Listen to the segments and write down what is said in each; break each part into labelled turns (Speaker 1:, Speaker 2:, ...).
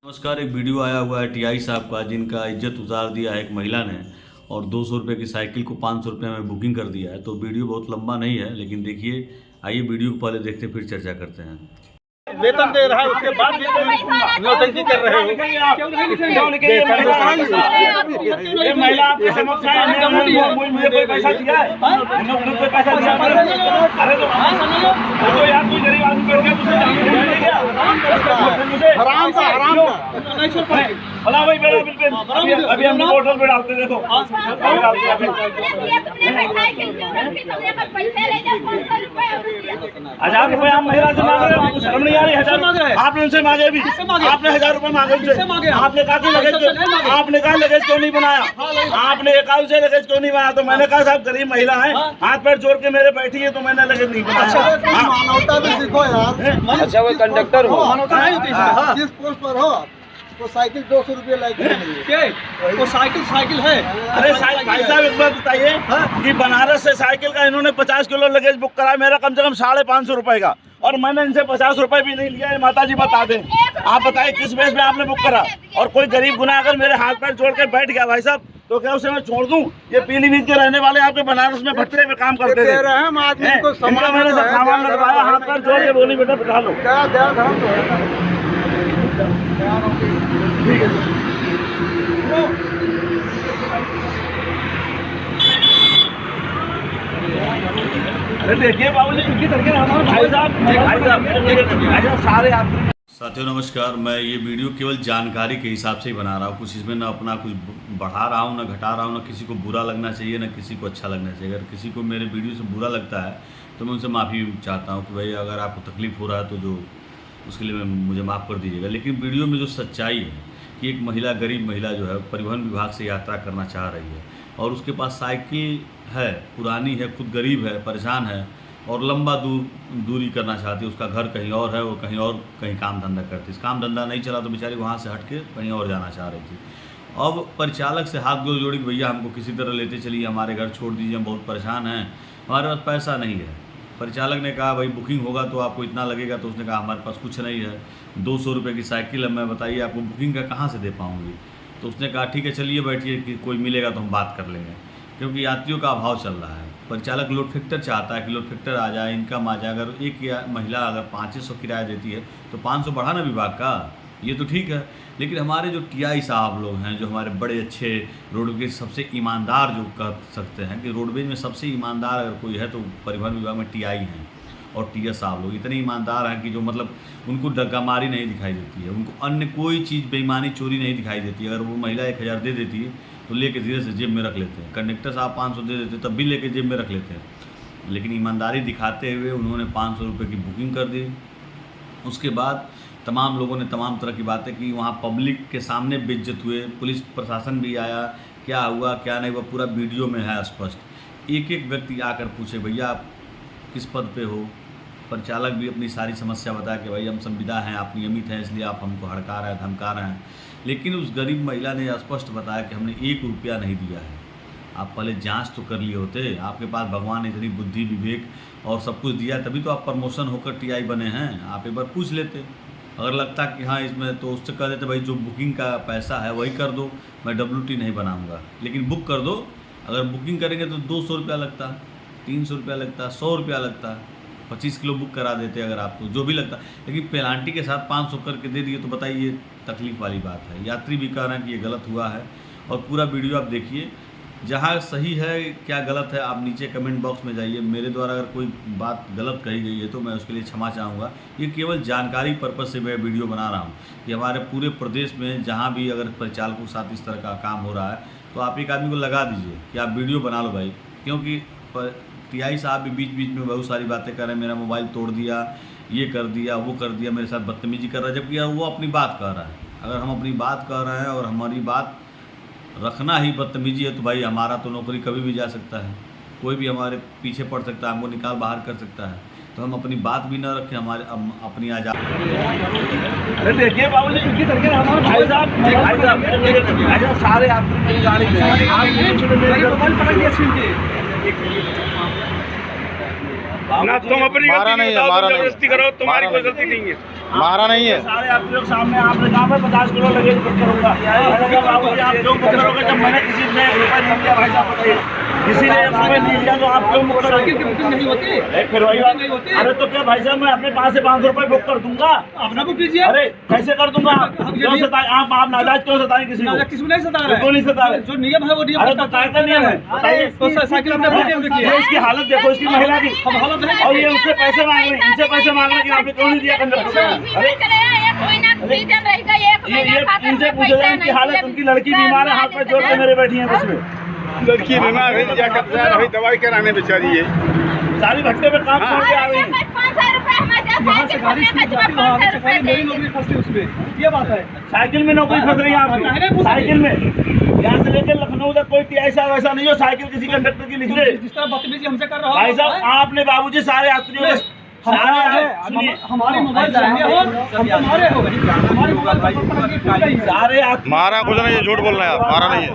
Speaker 1: नमस्कार। एक वीडियो आया हुआ है टीआई साहब का, जिनका इज्जत उतार दिया है एक महिला ने और 200 रुपये की साइकिल को 500 रुपये में बुकिंग कर दिया है। तो वीडियो बहुत लंबा नहीं है, लेकिन देखिए, आइए वीडियो को पहले देखते फिर चर्चा करते हैं।
Speaker 2: वेतन दे रहा है, उसके बाद भी नौटंकी कर रहे हो। ये महिला आपके समक्ष है, मुझे कोई पैसा दिया है? कोई पैसा दिया? अरे तो यार कोई गरीब आदमी बैठ गया, मुझे हराम का भला भाई मेरा बिल्कुल अभी हम होटल पे डालते देखो। हजार रुपए आप महिला से मांग रहे हो, शर्म नहीं आ रही? हजार मांग रहे हैं आपने उनसे मांगे भी? आपने 1000 रुपए मांगे उनसे? आपने कहा कि लगेज क्यों नहीं बनाया? आपने अकाउंट से लगेज क्यों नहीं बनाया? तो मैंने कहा साहब गरीब महिला है, हाथ पैर जोड़ के मेरे बैठी है, तो मैंने लगेज नहीं बनाया।
Speaker 3: मानवता भी सीखो यार।
Speaker 4: अच्छा वो कंडक्टर हो,
Speaker 3: मानवता नहीं होती है। जिस पोस्ट पर हो तो साइकिल 200 रुपये लेके
Speaker 2: वो साइकिल है। अरे भाई साहब एक बात बताइए कि बनारस से साइकिल का इन्होंने 50 किलो लगेज बुक करा, मेरा कम से कम 550 रुपए का, और मैंने इनसे 50 रुपए भी नहीं लिया है। माता जी बता दें, आप बताइए किस बेस में आपने बुक करा? और कोई गरीब गुनाह अगर मेरे हाथ पैर जोड़ के बैठ गया भाई साहब, तो क्या उसे मैं छोड़ दूं? ये पीलीभीत के रहने वाले आपके बनारस में भट्टे पे काम करते थे,
Speaker 3: आदमी को
Speaker 2: मैंने सब सामान लगवाया, हाथ पैर जोड़ के बोली बेटा बिठा लो। अरे देखिए बाबूजी, इनकी तरह हमारे भाई साहब सारे आप।
Speaker 1: साथियों नमस्कार। मैं ये वीडियो केवल जानकारी के हिसाब से ही बना रहा हूँ, कुछ इसमें ना अपना कुछ बढ़ा रहा हूँ ना घटा रहा हूँ, ना किसी को बुरा लगना चाहिए ना किसी को अच्छा लगना चाहिए। अगर किसी को मेरे वीडियो से बुरा लगता है तो मैं उनसे माफ़ी चाहता हूँ कि भाई अगर आपको तकलीफ़ हो रहा है तो जो उसके लिए मुझे माफ़ कर दीजिएगा। लेकिन वीडियो में जो सच्चाई है कि एक महिला, गरीब महिला जो है परिवहन विभाग से यात्रा करना चाह रही है और उसके पास साइकिल है, पुरानी है, खुद गरीब है, परेशान है और लंबा दूरी करना चाहती है। उसका घर कहीं और है, वो कहीं काम धंधा करती है। काम धंधा नहीं चला तो बेचारी वहाँ से हट के कहीं और जाना चाह रही थी। अब परिचालक से हाथ जोड़ी भैया हमको किसी तरह लेते चलिए, हमारे घर छोड़ दीजिए, हम बहुत परेशान हैं, हमारे पास पैसा नहीं है। परिचालक ने कहा भाई बुकिंग होगा तो आपको इतना लगेगा, तो उसने कहा हमारे पास कुछ नहीं है, 200 रुपये की साइकिल है, मैं बताइए आपको बुकिंग का कहाँ से दे पाऊँगी? तो उसने कहा ठीक है चलिए बैठिए, कि कोई मिलेगा तो हम बात कर लेंगे, क्योंकि यात्रियों का अभाव चल रहा है। परिचालक लोड फैक्टर चाहता है कि लोड फैक्टर आ जाए, इनकम आ जाए। अगर एक महिला अगर 500 किराया देती है तो 500 बढ़ाना विभाग का, ये तो ठीक है। लेकिन हमारे जो टीआई साहब लोग हैं, जो हमारे बड़े अच्छे रोडवेज सबसे ईमानदार जो कह सकते हैं कि रोडवेज में सबसे ईमानदार अगर कोई है तो परिवहन विभाग में टीआई हैं और टीएस साहब लोग इतने ईमानदार हैं कि जो मतलब उनको डग्गामारी नहीं दिखाई देती है, उनको अन्य कोई चीज़ बेईमानी चोरी नहीं दिखाई देती है। अगर वो महिला 1000 दे देती है तो लेके धीरे से जेब में रख लेते हैं। कंडक्टर साहब 500 दे देते तब भी लेके जेब में रख लेते हैं। लेकिन ईमानदारी दिखाते हुए उन्होंने 500 रुपये की बुकिंग कर दी। उसके बाद तमाम लोगों ने तमाम तरह की बातें की, वहाँ पब्लिक के सामने बेइज्जत हुए, पुलिस प्रशासन भी आया, क्या हुआ क्या नहीं हुआ पूरा वीडियो में है स्पष्ट। एक एक व्यक्ति आकर पूछे भैया आप किस पद पे हो? परिचालक भी अपनी सारी समस्या बताया कि भाई हम संविदा हैं, आप नियमित हैं, इसलिए आप हमको हड़का रहे हैं, धमका रहे हैं। लेकिन उस गरीब महिला ने स्पष्ट बताया कि हमने 1 रुपया नहीं दिया है। आप पहले जांच तो कर लिए होते, आपके पास भगवान ने इतनी बुद्धि विवेक और सब कुछ दिया, तभी तो आप प्रमोशन होकर टीआई बने हैं। आप एक बार पूछ लेते, अगर लगता कि हाँ इसमें, तो उससे कह देते भाई जो बुकिंग का पैसा है वही कर दो, मैं WT नहीं बनाऊँगा, लेकिन बुक कर दो। अगर बुकिंग करेंगे तो 200 रुपया लगता, 300 रुपया लगता, 100 रुपया लगता, 25 किलो बुक करा देते अगर आपको जो भी लगता। लेकिन पेनाल्टी के साथ 500 करके दे दिए, तो बताइए तकलीफ़ वाली बात है। यात्री भी कह रहे हैं कि ये गलत हुआ है और पूरा वीडियो आप देखिए, जहाँ सही है क्या गलत है आप नीचे कमेंट बॉक्स में जाइए। मेरे द्वारा अगर कोई बात गलत कही गई है तो मैं उसके लिए क्षमा चाहूँगा। ये केवल जानकारी पर्पज़ से मैं वीडियो बना रहा हूँ कि हमारे पूरे प्रदेश में जहाँ भी अगर परिचालकों के साथ इस तरह का काम हो रहा है तो आप एक आदमी को लगा दीजिए कि आप वीडियो बना लो भाई, क्योंकि टीआई साहब भी बीच बीच में बहुत सारी बातें कर रहे हैं, मेरा मोबाइल तोड़ दिया, ये कर दिया, वो कर दिया, मेरे साथ बदतमीजी कर रहा है, जबकि वो अपनी बात कह रहा है। अगर हम अपनी बात कह रहे हैं और हमारी बात रखना ही बदतमीजी है तो भाई हमारा तो नौकरी कभी भी जा सकता है, कोई भी हमारे पीछे पड़ सकता है, हमको निकाल बाहर कर सकता है। तो हम अपनी बात भी ना रखें, हमारे अपनी आज़ाद।
Speaker 2: अरे देखिए बाबूजी, इनकी तरह हमारे भाई साहब सारे ना तुम अपनी जबरदस्ती करो, तुम्हारी कोई गलती नहीं है।
Speaker 5: मारा नहीं है।
Speaker 2: सारे यात्रियों के सामने आपने कहा मैं 50 किलो लगेज बुक करूंगा। मैंने कहा बाबू जी आप क्यों बुक करोगे जब मैंने किसी से 1 रुपया नहीं लिया? भाई साहब बताइए, किसी ने 1 रुपया नहीं लिया तो आप क्यों बुक करोगे?
Speaker 3: बुकिंग नहीं होती,
Speaker 2: फिर वही बात। अरे तो क्या भाई साहब मैं अपने पास से 500 रुपये बुक कर दूंगा?
Speaker 3: अपना बुक कीजिए।
Speaker 2: अरे कैसे कर दूंगा? क्यों सताए आप नाजायज क्यों सताए किसी को?
Speaker 3: किसी को नहीं सता रहे,
Speaker 2: क्यों नहीं सता रहे?
Speaker 3: जो नियम है वो नियम।
Speaker 2: अरे तो काय का नियम है बताइए?
Speaker 3: तो साइकिल अपने बुकिंग देखिए,
Speaker 2: ये इसकी हालत देखो, इसकी महिला की
Speaker 3: हम हालत है।
Speaker 2: और ये उनसे पैसे मांग रहे हैं, इनसे पैसे मांग रहे हैं कि आपने क्यों नहीं दिया कंडक्टर? अरे ये इनसे पूछे जाए इनकी हालत, उनकी लड़की बीमार है, हाथ पे जोड़ के मेरे बैठी है बस में।
Speaker 5: लड़की बीमार है, जाकर भाई दवाई कराने बेचारी है।
Speaker 2: सारी भट्टे पे काम छोड़ के आ रही है।
Speaker 3: यहाँ से गाड़ी छूट जाती है, वहाँ से खाली मेरी नौकरी फंसती है उसमें, ये बात है।
Speaker 2: साइकिल में नौकरी फंस रही है आपकी, साइकिल में। यहाँ से लेकर लखनऊ तक कोई ऐसा वैसा नहीं हो साइकिल किसी कंडक्टर की निकले।
Speaker 3: जिस तरह बदतमीजी हमसे कर रहा
Speaker 2: भाई साहब आपने बाबूजी सारे यात्रियों को
Speaker 3: हमारी मोबाइल जाएंगे हो, हमारे हो गई, हमारी मोबाइल
Speaker 2: सारे
Speaker 5: मारा कुछ नहीं है, झूठ बोल रहे हैं आप। मारा नहीं है,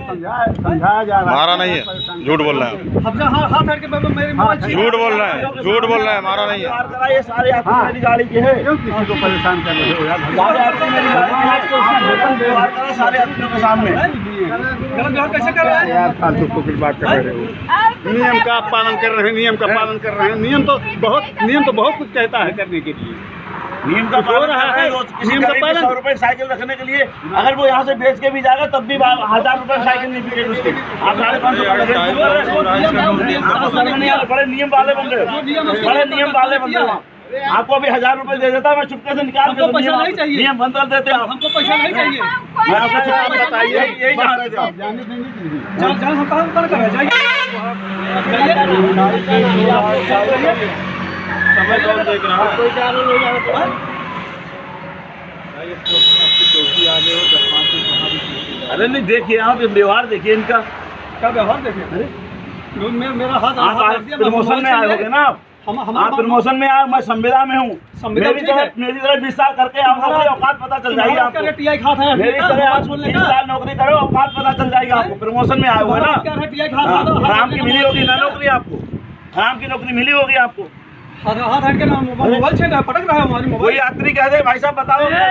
Speaker 5: मारा नहीं है, झूठ बोल रहे हैं।
Speaker 3: हमसे हाथ हट के मेरी मोबाइल
Speaker 5: झूठ बोल रहे हैं, झूठ बोल रहे हैं, मारा नहीं है।
Speaker 2: ये सारे यात्री मेरी गाड़ी के है,
Speaker 5: किसी को परेशान कर रहे हो यार।
Speaker 2: सारे यात्री मेरी गाड़ी के है, तो व्यवहार करा सारे यात्रियों के सामने।
Speaker 3: गलत व्यवहार कैसे कर रहे हैं
Speaker 5: यार? फालतू को कुछ बात कर रहे हो। नियम का पालन कर रहे हैं, नियम का पालन कर रहे हैं। नियम तो बहुत कुछ कहता है करने के लिए।
Speaker 2: नियम का पालन
Speaker 5: रहा है,
Speaker 2: नियम का पालन। 100 रुपए साइकिल रखने के लिए अगर वो यहाँ से बेच के भी जाएगा तब भी 1000 रुपए साइकिल नहीं बिकेगी उसकी। आप 550 बड़े नियम वाले बन रहे हो, बड़े नियम वाले बन रहे हो। आपको अभी 1000 रुपए दे देता, मैं चुपके से निकाल के
Speaker 3: पैसा नहीं चाहिए,
Speaker 2: नियम बंद कर देते आप।
Speaker 3: हमको पैसा नहीं चाहिए।
Speaker 2: मैं आपको चुपके बताइए यही चाह रहे थे आप।
Speaker 3: जान हम कहाँ कर रहे हैं?
Speaker 2: समय कौन देख रहा है? अरे नहीं देखिए आप व्यवहार देखिए इनका,
Speaker 3: क्या व्यवहार देखे? मेरा हाथ
Speaker 2: आप प्रमोशन में आए होगे ना आप? आप प्रमोशन में आए, मैं संविदा में हूँ। मेरी तरह 20 साल करके आपको औकात पता चल जाएगी आपको। मेरी तरह आप 20 साल नौकरी करो, औकात पता चल जाएगा आपको। प्रमोशन में आए हुए ना, हराम की मिली होगी ना नौकरी आपको, हराम की नौकरी मिली होगी आपको।
Speaker 3: हाथ हट के मोबाइल छीन रहा है, पटक रहा है हमारी
Speaker 2: कोई
Speaker 3: मोबाइल।
Speaker 2: यात्री कह दे भाई साहब बताओ,
Speaker 3: अरे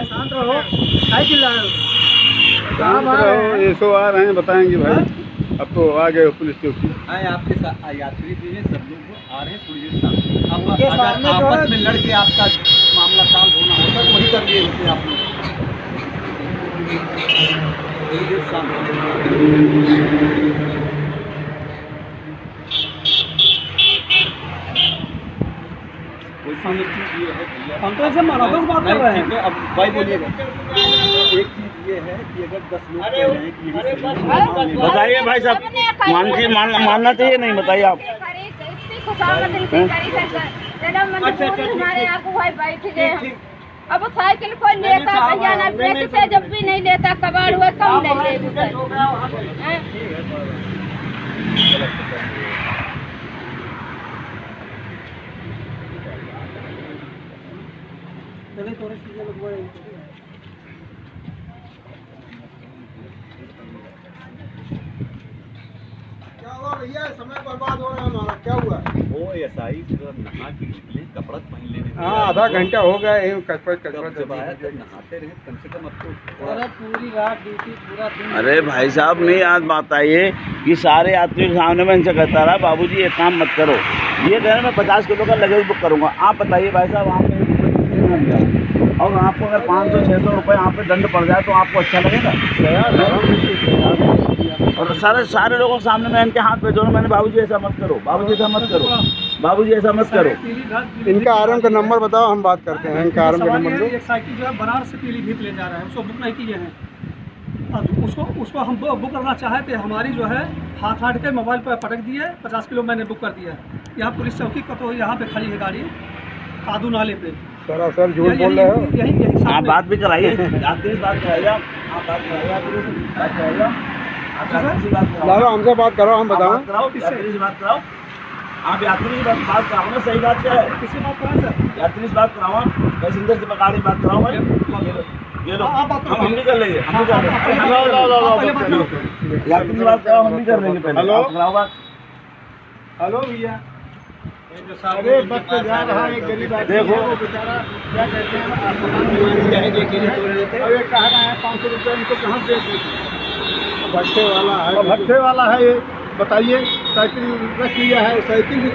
Speaker 3: शांत रहो, साइकिल लाओ।
Speaker 5: ये सो आ रहे हैं, बताएंगे भाई। अब तो आ गए पुलिस चौकी।
Speaker 3: आपके साथ यात्री भी हैं, सब लोग आ रहे हैं थोड़ी देर सामने। अगर आपस में लड़ के आपका मामला सॉल्व होना होता तो वही कर लिए होते आप लोग। थोड़ी देर सामने हम तो ऐसे मानवता से बात कर रहे हैं। अब भाई बोलिएगा, एक चीज ये है कि अगर 10 लोग कह रहे हैं कि यही सही है,
Speaker 2: बताइए भाई साहब मानना चाहिए नहीं? बताइए आप।
Speaker 6: अब साइकिल कोई लेता भैया ना बेचते, जब भी नहीं लेता कबाड़ हुआ कम नहीं ले।
Speaker 3: क्या हुआ भैया? समय बर्बाद हो रहा है हमारा, क्या हुआ?
Speaker 7: वो ऐसा ही नहा के निकले, कपड़ा पहन लेने।
Speaker 5: हाँ, आधा घंटा हो गया है कसरत
Speaker 7: जब आया तो नहाते रहे कम से कम। अब तो
Speaker 3: अरे पूरी रात ड्यूटी, पूरा दिन।
Speaker 2: अरे भाई साहब नहीं आज बात आई है कि सारे यात्रियों के सामने मैं इनसे कहता रहा बाबूजी एक काम मत करो, ये कह रहे मैं 50 किलो का लगेज बुक करूँगा। आप बताइए भाई साहब आपने और आपको अगर 500-600 रुपये आप पे दंड पड़ जाए तो आपको अच्छा लगेगा? और सारे लोगों के सामने मैं इनके हाथ पे जोड़ूं, मैंने बाबूजी ऐसा मत करो, बाबूजी ऐसा मत करो, बाबूजी ऐसा मत करो।
Speaker 5: इनका आरएम का नंबर बताओ, हम बात करते हैं। इनका आरएम का नंबर दो।
Speaker 3: एक साइकिल जो है बनारस से पीलीभीत ले जा रहा है, उसको बुक नहीं किए हैं। अब उसको हम बुक करना चाहे थे, हमारी जो है हाथ हाथ के मोबाइल पर पटक दिए। 50 किलो मैंने बुक कर दिया। यहाँ पुलिस चौकी का तो यहाँ पे खड़ी है गाड़ी, कादू नाले पे।
Speaker 5: सर झूठ बोल रहे हो।
Speaker 3: यही
Speaker 2: आप बात भी कराइए, यात्री बात कराइए, आप बात कराइए,
Speaker 5: लालो हमसे बात करो, हम बताओ।
Speaker 2: यात्री से बात कराओ, आप यात्री से बात कराओ ना। सही बात क्या है?
Speaker 3: किसी बात कराएं सर,
Speaker 2: यात्री से बात कराओ, पैसेंजर से गाड़ी बात कराओ भाई। ये लो हम भी कर लेंगे, हम भी कर लेंगे। यात्री से बात कराओ, हम भी कर लेंगे। पहले
Speaker 5: हेलो
Speaker 2: कराओ बात।
Speaker 3: हेलो भैया,
Speaker 5: अरे बस से जा रहा है एक गरीब आदमी है, वो बेचारा क्या कहते हैं अब ये कह रहे हैं 500 रुपये इनको कहाँ दे देते भट्टे वाला है ये बताइए साइकिल रख लिया है साइकिल भी